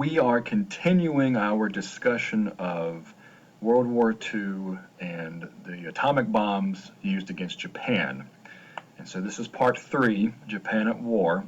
We are continuing our discussion of World War II and the atomic bombs used against Japan. And so this is part three, Japan at War.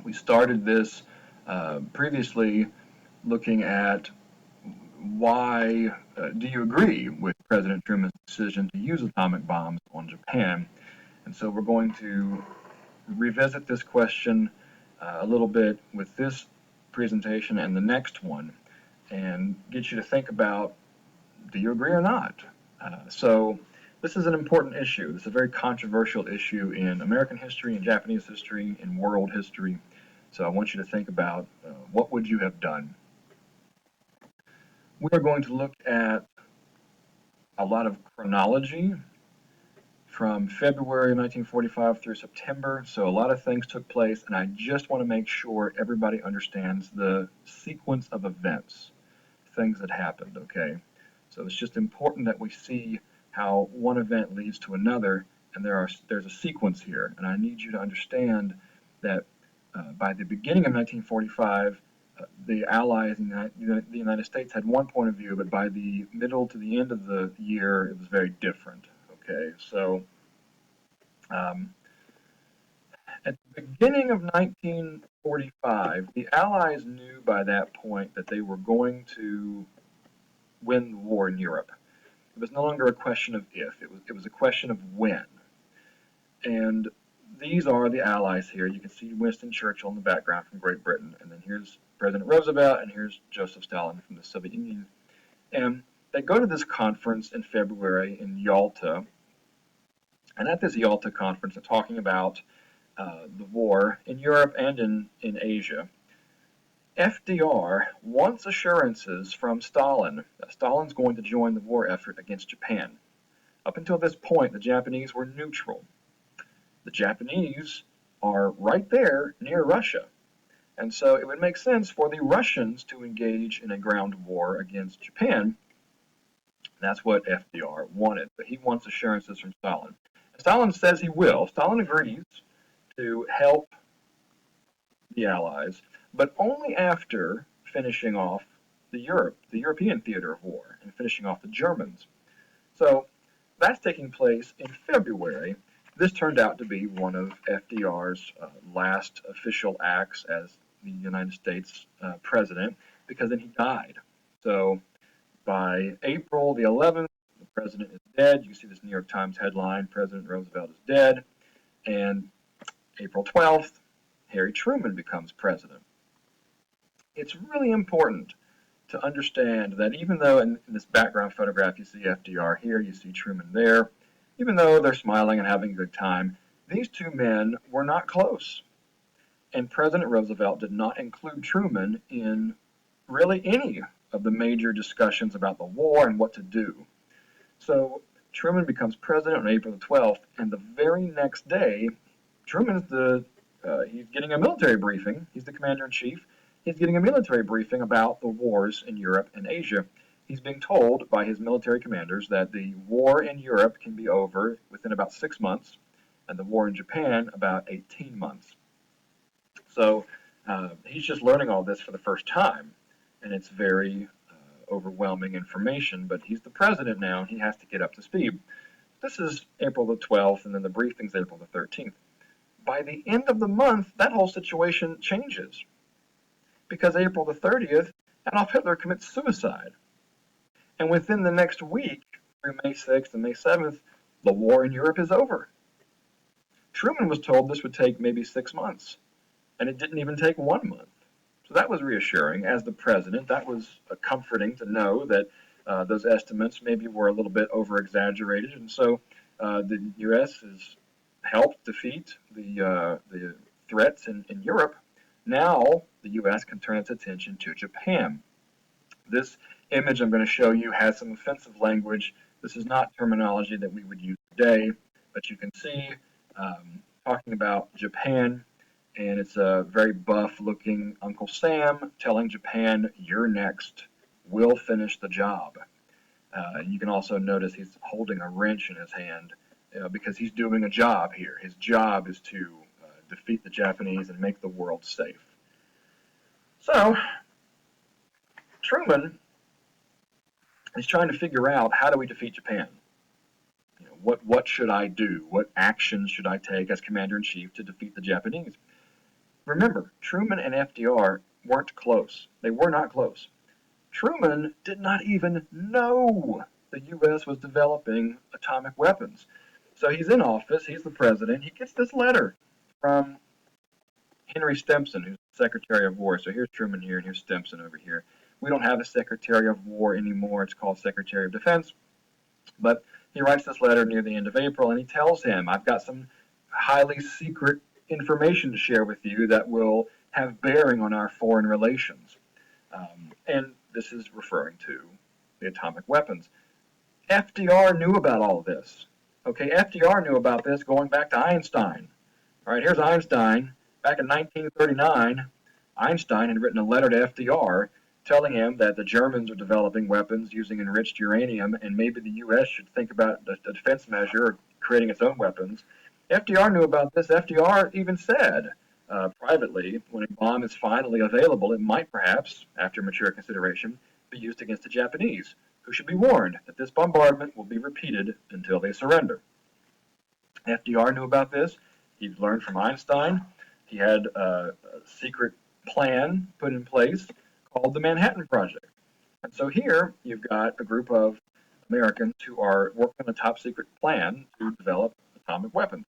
We started this previously looking at why do you agree with President Truman's decision to use atomic bombs on Japan? And so we're going to revisit this question a little bit with this presentation and the next one and get you to think about, do you agree or not? So this is an important issue. This is a very controversial issue in American history, in Japanese history, in world history. So I want you to think about what would you have done? We are going to look at a lot of chronology from February 1945 through September. So a lot of things took place, and I just want to make sure everybody understands the sequence of events, things that happened, okay? So it's just important that we see how one event leads to another, and there's a sequence here. And I need you to understand that by the beginning of 1945, the Allies in the United States had one point of view, but by the middle to the end of the year, it was very different. Okay, so at the beginning of 1945, the Allies knew by that point that they were going to win the war in Europe. It was no longer a question of if, it was a question of when. And these are the Allies here. You can see Winston Churchill in the background from Great Britain, and then here's President Roosevelt, and here's Joseph Stalin from the Soviet Union. And they go to this conference in February in Yalta, and at this Yalta conference, they're talking about the war in Europe and in Asia. FDR wants assurances from Stalin that Stalin's going to join the war effort against Japan. Up until this point, the Japanese were neutral. The Japanese are right there near Russia. And so it would make sense for the Russians to engage in a ground war against Japan. That's what FDR wanted, but he wants assurances from Stalin. Stalin says he will. Stalin agrees to help the Allies, but only after finishing off the European theater of war, and finishing off the Germans. So that's taking place in February. This turned out to be one of FDR's last official acts as the United States president, because then he died. So by April the 11th, the president is dead. You see this New York Times headline, President Roosevelt is dead. And April 12th, Harry Truman becomes president. It's really important to understand that even though in this background photograph you see FDR here, you see Truman there, even though they're smiling and having a good time, these two men were not close. And President Roosevelt did not include Truman in really any of the major discussions about the war and what to do. So Truman becomes president on April the 12th, and the very next day, Truman's he's getting a military briefing. He's the commander-in-chief. He's getting a military briefing about the wars in Europe and Asia. He's being told by his military commanders that the war in Europe can be over within about 6 months, and the war in Japan about 18 months. So he's just learning all this for the first time, and it's very overwhelming information, but he's the president now, and he has to get up to speed. This is April the 12th, and then the briefing's April the 13th. By the end of the month, that whole situation changes, because April the 30th, Adolf Hitler commits suicide. And within the next week, through May 6th and May 7th, the war in Europe is over. Truman was told this would take maybe 6 months, and it didn't even take 1 month. So that was reassuring. As the president, that was comforting to know that those estimates maybe were a little bit over-exaggerated. And so the U.S. has helped defeat the threats in Europe. Now the U.S. can turn its attention to Japan. This image I'm going to show you has some offensive language. This is not terminology that we would use today, but you can see talking about Japan, and it's a very buff-looking Uncle Sam telling Japan, "You're next. We'll finish the job." You can also notice he's holding a wrench in his hand because he's doing a job here. His job is to defeat the Japanese and make the world safe. So Truman is trying to figure out, how do we defeat Japan? What should I do? What actions should I take as commander-in-chief to defeat the Japanese? Remember, Truman and FDR weren't close. They were not close. Truman did not even know the U.S. was developing atomic weapons. So he's in office, he's the president, he gets this letter from Henry Stimson, who's Secretary of War. So here's Truman here, and here's Stimson over here. We don't have a Secretary of War anymore, it's called Secretary of Defense. But he writes this letter near the end of April, and he tells him, I've got some highly secret information to share with you that will have bearing on our foreign relations. And this is referring to the atomic weapons. FDR knew about all of this. Okay, FDR knew about this going back to Einstein. All right, here's Einstein. Back in 1939, Einstein had written a letter to FDR telling him that the Germans are developing weapons using enriched uranium, and maybe the U.S. should think about a defense measure or creating its own weapons. FDR knew about this. FDR even said privately, when a bomb is finally available, it might perhaps, after mature consideration, be used against the Japanese, who should be warned that this bombardment will be repeated until they surrender. FDR knew about this. He learned from Einstein. He had a secret plan put in place called the Manhattan Project. And so here you've got a group of Americans who are working on a top secret plan to develop atomic weapons.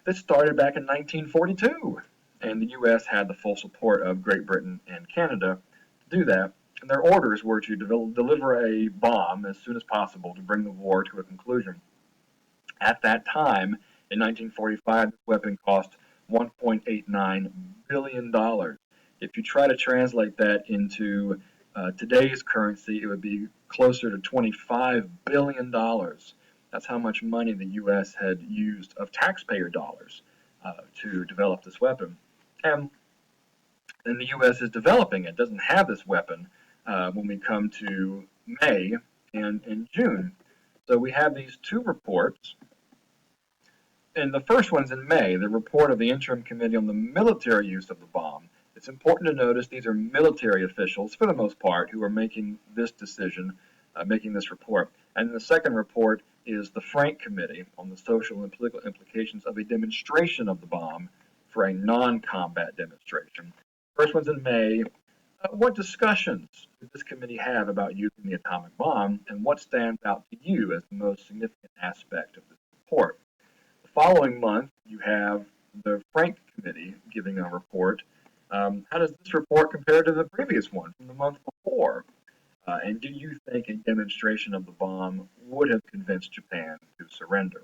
This started back in 1942, and the U.S. had the full support of Great Britain and Canada to do that. And their orders were to deliver a bomb as soon as possible to bring the war to a conclusion. At that time, in 1945, this weapon cost $1.89 billion. If you try to translate that into today's currency, it would be closer to $25 billion. That's how much money the U.S. had used of taxpayer dollars to develop this weapon. And the U.S. is developing it, doesn't have this weapon when we come to May and June. So we have these two reports. And the first one's in May, the report of the Interim Committee on the Military Use of the Bomb. It's important to notice these are military officials, for the most part, who are making this decision, making this report. And the second report is the Frank Committee on the social and political implications of a demonstration of the bomb for a non-combat demonstration. First one's in May. What discussions did this committee have about using the atomic bomb, and what stands out to you as the most significant aspect of this report? The following month, you have the Frank Committee giving a report. How does this report compare to the previous one from the month before? And do you think a demonstration of the bomb would have convinced Japan to surrender?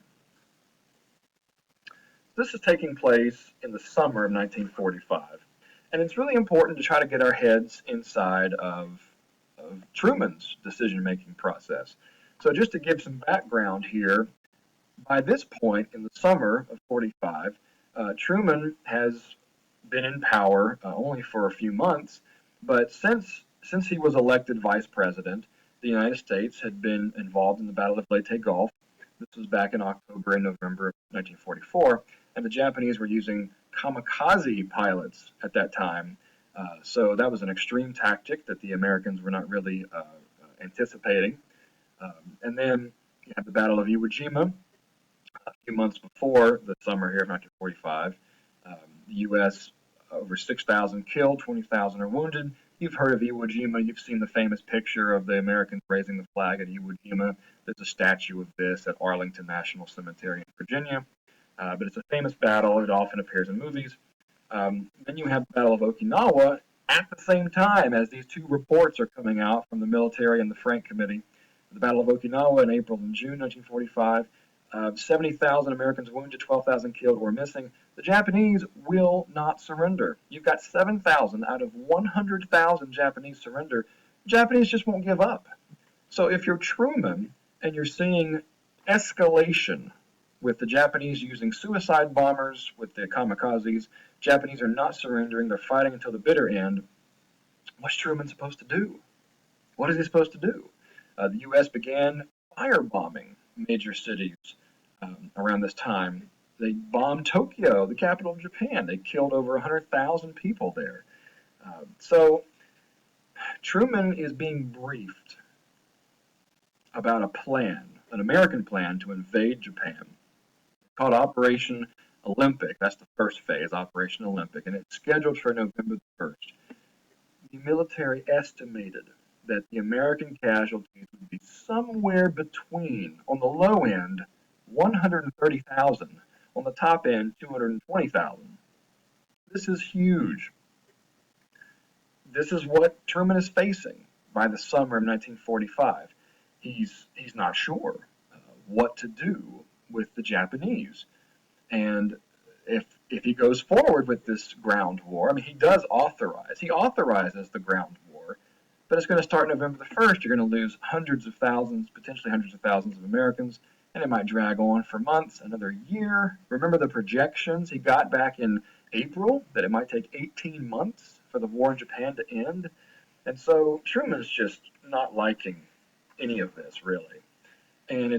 This is taking place in the summer of 1945. And it's really important to try to get our heads inside of Truman's decision-making process. So just to give some background here, by this point in the summer of 45, Truman has been in power only for a few months, but since he was elected vice president, the United States had been involved in the Battle of Leyte Gulf. This was back in October and November of 1944, and the Japanese were using kamikaze pilots at that time. So that was an extreme tactic that the Americans were not really anticipating. And then you have the Battle of Iwo Jima a few months before the summer here of 1945. The U.S. over 6,000 killed, 20,000 are wounded. You've heard of Iwo Jima. You've seen the famous picture of the Americans raising the flag at Iwo Jima. There's a statue of this at Arlington National Cemetery in Virginia. But it's a famous battle. It often appears in movies. Then you have the Battle of Okinawa at the same time as these two reports are coming out from the military and the Frank Committee. The Battle of Okinawa in April and June 1945. 70,000 Americans wounded, 12,000 killed or missing. The Japanese will not surrender. You've got 7,000 out of 100,000 Japanese surrender. The Japanese just won't give up. So if you're Truman and you're seeing escalation with the Japanese using suicide bombers, with the kamikazes, Japanese are not surrendering, they're fighting until the bitter end, what's Truman supposed to do? What is he supposed to do? The U.S. began firebombing major cities around this time. They bombed Tokyo, the capital of Japan. They killed over 100,000 people there. So Truman is being briefed about a plan, an American plan to invade Japan, called Operation Olympic. That's the first phase, Operation Olympic, and it's scheduled for November the 1st. The military estimated that the American casualties would be somewhere between, on the low end, 130,000, on the top end, 220,000. This is huge. This is what Truman is facing by the summer of 1945. He's not sure what to do with the Japanese. And if he goes forward with this ground war, I mean, he authorizes the ground war, but it's going to start November the 1st. You're going to lose hundreds of thousands, potentially hundreds of thousands of Americans, and it might drag on for months, another year. Remember the projections he got back in April that it might take 18 months for the war in Japan to end? And so Truman's just not liking any of this, really. And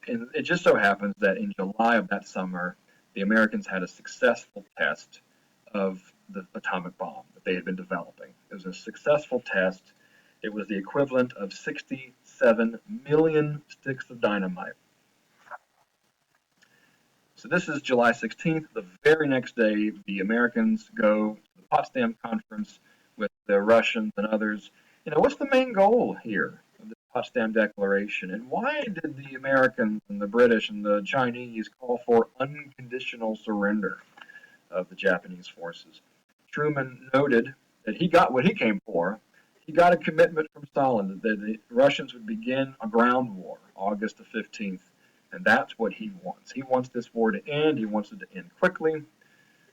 it just so happens that in July of that summer, the Americans had a successful test of the atomic bomb that they had been developing. It was a successful test. It was the equivalent of 67 million sticks of dynamite. So this is July 16th. The very next day, the Americans go to the Potsdam Conference with the Russians and others. What's the main goal here of the Potsdam Declaration? And why did the Americans and the British and the Chinese call for unconditional surrender of the Japanese forces? Truman noted that he got what he came for. He got a commitment from Stalin that the Russians would begin a ground war August the 15th. And that's what he wants. He wants this war to end. He wants it to end quickly.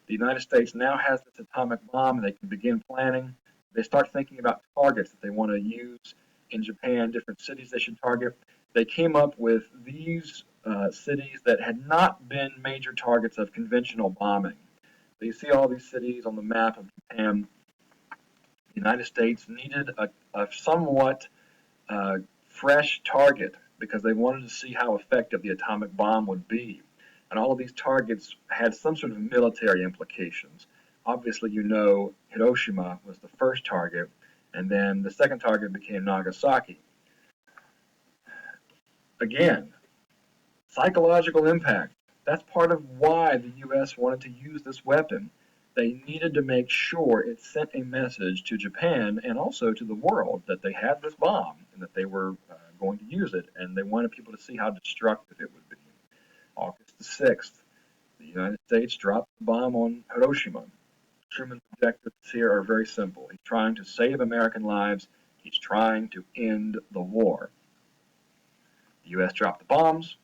The United States now has this atomic bomb. They can begin planning. They start thinking about targets that they want to use in Japan, different cities they should target. They came up with these cities that had not been major targets of conventional bombing. So you see all these cities on the map of Japan. The United States needed a somewhat fresh target because they wanted to see how effective the atomic bomb would be. And all of these targets had some sort of military implications. Obviously, Hiroshima was the first target, and then the second target became Nagasaki. Again, psychological impact. That's part of why the U.S. wanted to use this weapon. They needed to make sure it sent a message to Japan and also to the world that they had this bomb and that they were going to use it, and they wanted people to see how destructive it would be. August the 6th, the United States dropped the bomb on Hiroshima. Truman's objectives here are very simple. He's trying to save American lives. He's trying to end the war. The U.S. dropped the bombs.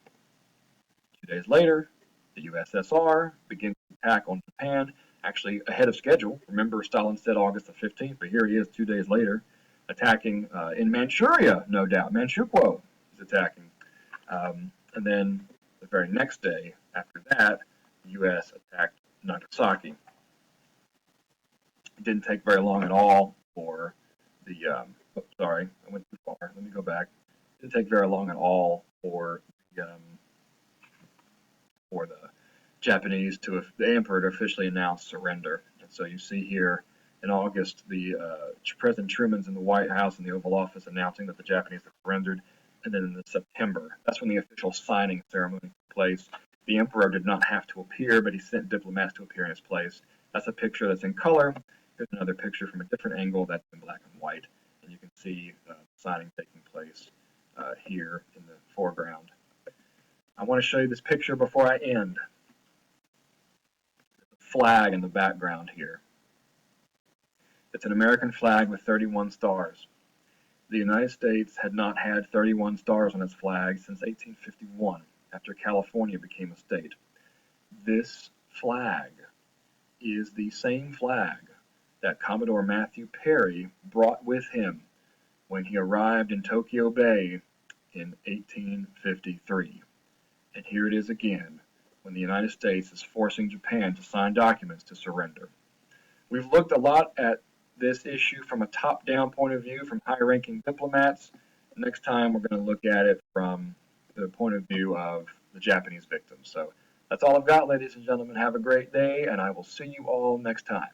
2 days later, the USSR begins to attack on Japan, actually ahead of schedule. Remember, Stalin said August the 15th, but here he is 2 days later, attacking in Manchuria, no doubt. Manchukuo is attacking. And then the very next day after that, the U.S. attacked Nagasaki. It didn't take very long at all for the, sorry, I went too far. Let me go back. It didn't take very long at all for the Japanese the emperor to officially announce surrender. And so you see here in August, the President Truman's in the White House in the Oval Office announcing that the Japanese have surrendered. And then in September, that's when the official signing ceremony took place. The emperor did not have to appear, but he sent diplomats to appear in his place. That's a picture that's in color. Here's another picture from a different angle that's in black and white. And you can see the signing taking place here in the foreground. I want to show you this picture before I end. The flag in the background here. It's an American flag with 31 stars. The United States had not had 31 stars on its flag since 1851, after California became a state. This flag is the same flag that Commodore Matthew Perry brought with him when he arrived in Tokyo Bay in 1853. And here it is again, when the United States is forcing Japan to sign documents to surrender. We've looked a lot at this issue from a top-down point of view, from high-ranking diplomats. Next time, we're going to look at it from the point of view of the Japanese victims. So that's all I've got, ladies and gentlemen. Have a great day, and I will see you all next time.